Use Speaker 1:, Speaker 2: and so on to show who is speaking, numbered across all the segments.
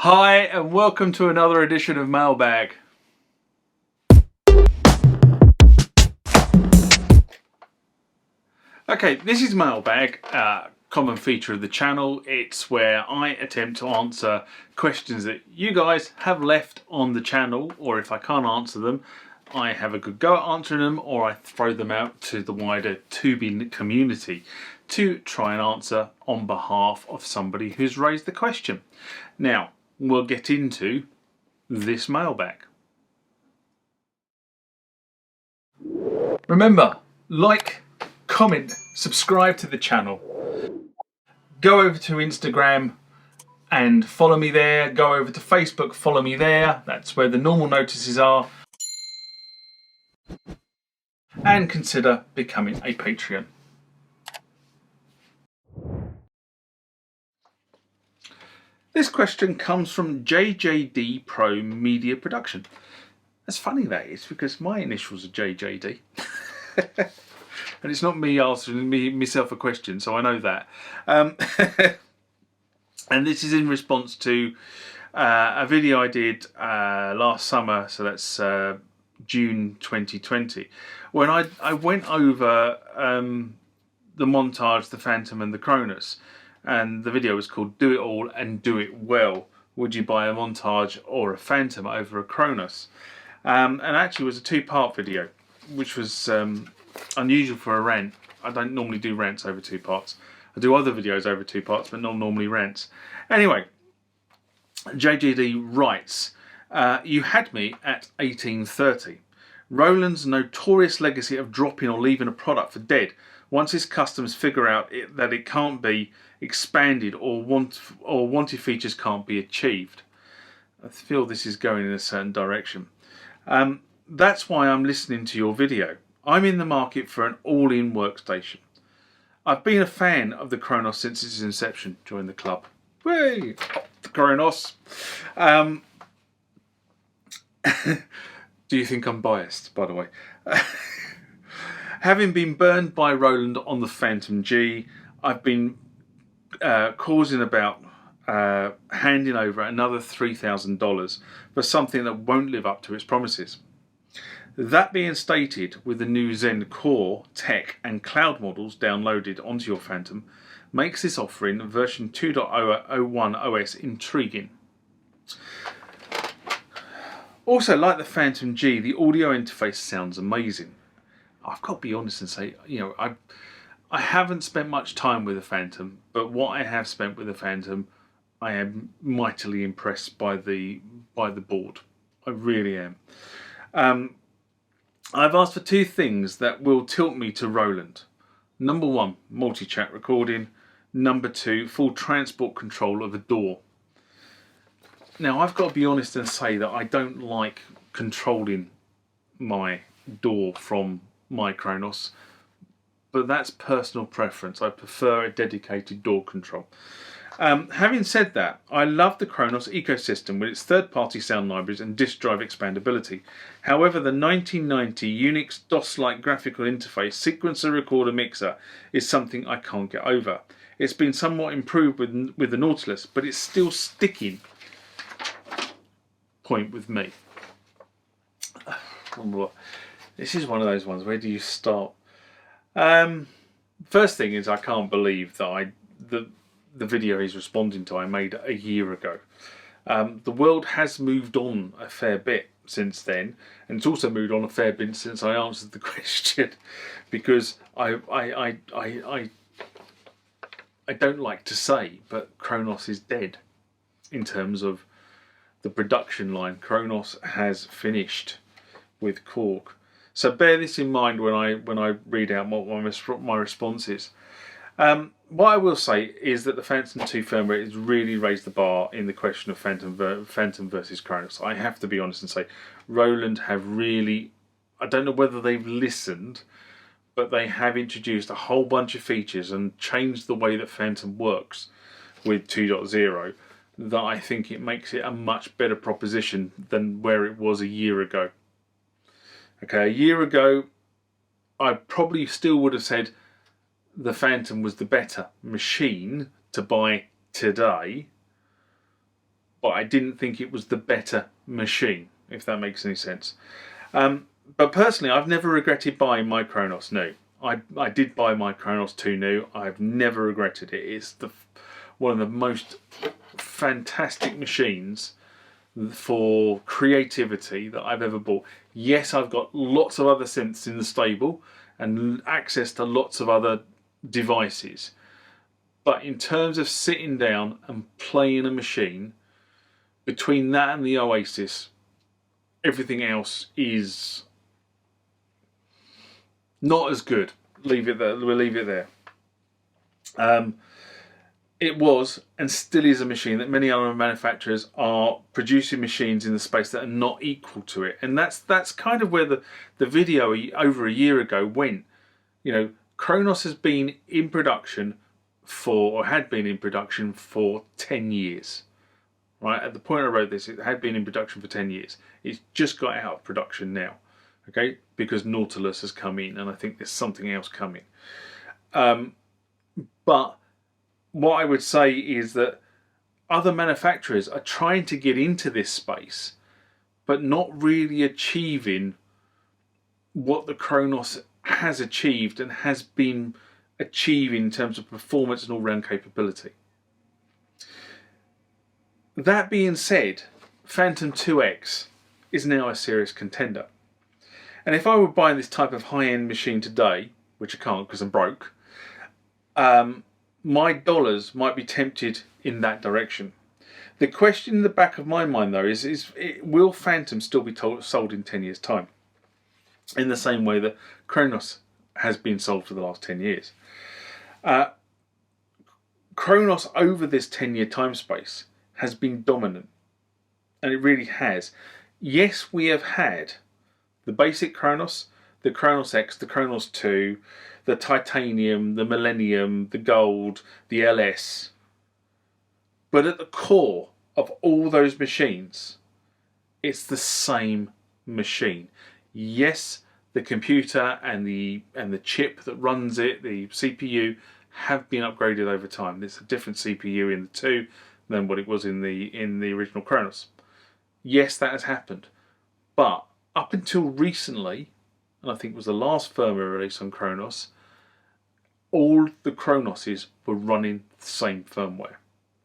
Speaker 1: Hi and welcome to another edition of Mailbag. Okay, this is Mailbag, common feature of the channel. It's where I attempt to answer questions that you guys have left on the channel, or if I can't answer them, I have a good go at answering them, or I throw them out to the wider tubing community to try and answer on behalf of somebody who's raised the question. Now, we'll get into this mailbag. Remember, like, comment, subscribe to the channel. Go over to Instagram and follow me there. Go over to Facebook, follow me there. That's where the normal notices are. And consider becoming a Patreon. This question comes from JJD Pro Media Production. That's funny, that is, because my initials are JJD. And it's not me answering myself a question, so I know that. And this is in response to a video I did last summer, so that's June 2020, when I went over the montage, the Fantom and the Cronus. And the video was called Do It All and Do It Well. Would you buy a montage or a Fantom over a Cronus? And actually it was a two-part video, which was unusual for a rant. I don't normally do rants over two parts. I do other videos over two parts, but not normally rants. Anyway, JGD writes, you had me at 1830. Roland's notorious legacy of dropping or leaving a product for dead once his customers figure out that it can't be expanded or wanted features can't be achieved. I feel this is going in a certain direction. That's why I'm listening to your video. I'm in the market for an all-in workstation. I've been a fan of the Cronus since its inception. Join the club. Whey! The Cronus. Do you think I'm biased, by the way? Having been burned by Roland on the Fantom G, I've been causing about handing over another $3,000 for something that won't live up to its promises. That being stated, with the new Zen Core, Tech and Cloud models downloaded onto your Fantom, makes this offering version 2.01 OS intriguing. Also, like the Fantom G, the audio interface sounds amazing. I've got to be honest and say, you know, I haven't spent much time with the Fantom, but what I have spent with the Fantom, I am mightily impressed by the board. I really am. I've asked for two things that will tilt me to Roland. Number one, multi-chat recording. Number two, full transport control of a door. Now, I've got to be honest and say that I don't like controlling my door from my Cronus, but that's personal preference. I prefer a dedicated door control. Having said that, I love the Cronus ecosystem with its third-party sound libraries and disk drive expandability. However, the 1990 Unix DOS-like graphical interface sequencer recorder mixer is something I can't get over. It's been somewhat improved with the Nautilus, but it's still sticking point with me. This is one of those ones. Where do you start? First thing is, I can't believe that the video he's responding to I made a year ago. The world has moved on a fair bit since then, and it's also moved on a fair bit since I answered the question, because I don't like to say, but Cronus is dead in terms of the production line. Cronus has finished with Cork. So bear this in mind when I read out what my response is. What I will say is that the Fantom 2 firmware has really raised the bar in the question of Fantom versus Cronus. I have to be honest and say, Roland have really, I don't know whether they've listened, but they have introduced a whole bunch of features and changed the way that Fantom works with 2.0, that I think it makes it a much better proposition than where it was a year ago. Okay, a year ago, I probably still would have said the Fantom was the better machine to buy today, but I didn't think it was the better machine, if that makes any sense. But personally, I've never regretted buying my Kronos new. I did buy my Kronos 2 new. I've never regretted it. It's one of the most fantastic machines for creativity that I've ever bought. Yes, I've got lots of other synths in the stable and access to lots of other devices. But in terms of sitting down and playing a machine, between that and the Oasis, everything else is not as good. Leave it there. We'll leave it there. It was and still is a machine that many other manufacturers are producing machines in the space that are not equal to it, and that's kind of where the video over a year ago went. You know, Kronos has been in production or had been in production for 10 years. Right, at the point I wrote this, it had been in production for 10 years. It's just got out of production now, okay, because Nautilus has come in, and I think there's something else coming. But what I would say is that other manufacturers are trying to get into this space, but not really achieving what the Kronos has achieved and has been achieving in terms of performance and all-round capability. That being said, Fantom 2X is now a serious contender. And if I were buying this type of high-end machine today, which I can't because I'm broke, my dollars might be tempted in that direction. The question in the back of my mind, though, is will Fantom still be sold in 10 years' time? In the same way that Kronos has been sold for the last 10 years. Kronos, over this 10-year time space, has been dominant. And it really has. Yes, we have had the basic Kronos, the Kronos X, the Kronos 2, the Titanium, the Millennium, the Gold, the LS. But at the core of all those machines, it's the same machine. Yes, the computer and the chip that runs it, the CPU, have been upgraded over time. There's a different CPU in the 2 than what it was in the original Kronos. Yes, that has happened. But up until recently, and I think it was the last firmware release on Kronos, all the Kronoses were running the same firmware.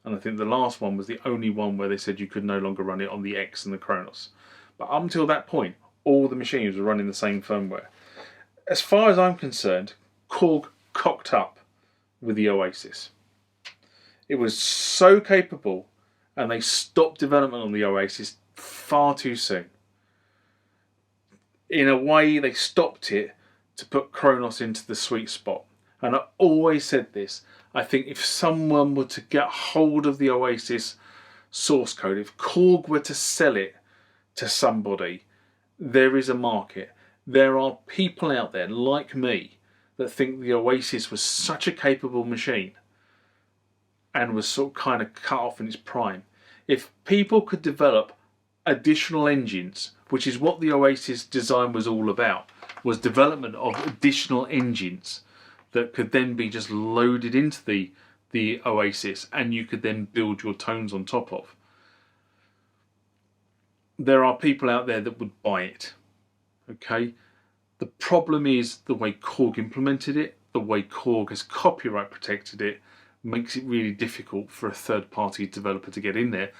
Speaker 1: And I think the last one was the only one where they said you could no longer run it on the X and the Kronos. But up until that point, all the machines were running the same firmware. As far as I'm concerned, Korg cocked up with the Oasis. It was so capable, and they stopped development on the Oasis far too soon. In a way, they stopped it to put Kronos into the sweet spot. And I always said this, I think if someone were to get hold of the Oasis source code, if Korg were to sell it to somebody, there is a market. There are people out there like me that think the Oasis was such a capable machine and was sort of kind of cut off in its prime. If people could develop additional engines, which is what the Oasis design was all about, was development of additional engines that could then be just loaded into the Oasis, and you could then build your tones on top of. There are people out there that would buy it. Okay? The problem is the way Korg implemented it, the way Korg has copyright protected it, makes it really difficult for a third-party developer to get in there.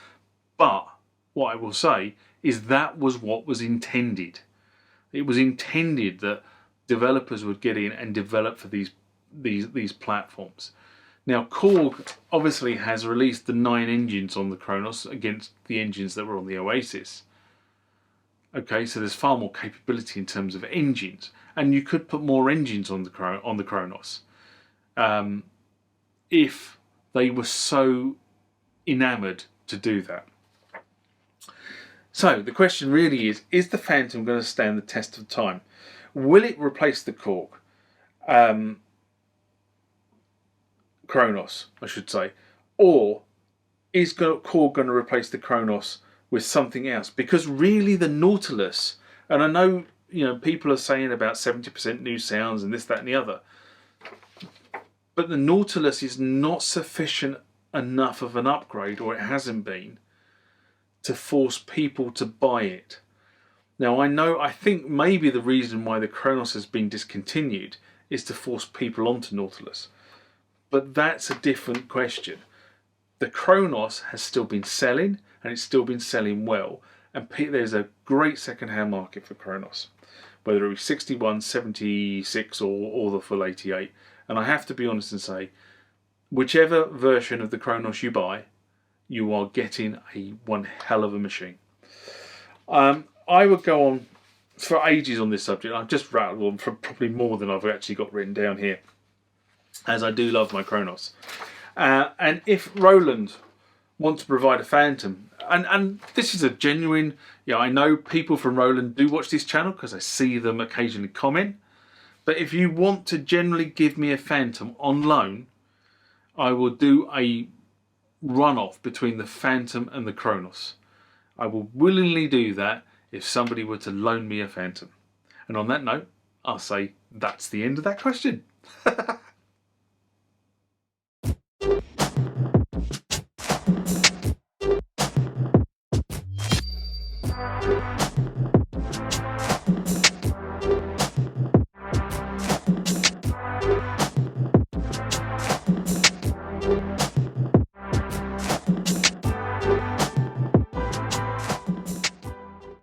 Speaker 1: But what I will say is that was what was intended. It was intended that developers would get in and develop for these platforms. Now, Korg obviously has released the 9 engines on the Kronos against the engines that were on the Oasis. Okay, so there's far more capability in terms of engines, and you could put more engines on the Kronos if they were so enamoured to do that. So the question really is the Fantom going to stand the test of time? Will it replace the Korg? Kronos, I should say. Or is Korg going to replace the Kronos with something else? Because really the Nautilus, and I know people are saying about 70% new sounds and this, that and the other, but the Nautilus is not sufficient enough of an upgrade, or it hasn't been, to force people to buy it. Now I think maybe the reason why the Kronos has been discontinued is to force people onto Nautilus. But that's a different question. The Kronos has still been selling, and it's still been selling well. And there's a great second-hand market for Kronos, whether it be 61, 76 or the full 88. And I have to be honest and say, whichever version of the Kronos you buy, you are getting one hell of a machine. I would go on for ages on this subject. I've just rattled on for probably more than I've actually got written down here, as I do love my Kronos. And if Roland wants to provide a Fantom, and this is a genuine, I know people from Roland do watch this channel because I see them occasionally comment, but if you want to generally give me a Fantom on loan, I will do a runoff between the Fantom and the Kronos. I will willingly do that if somebody were to loan me a Fantom. And on that note, I'll say that's the end of that question.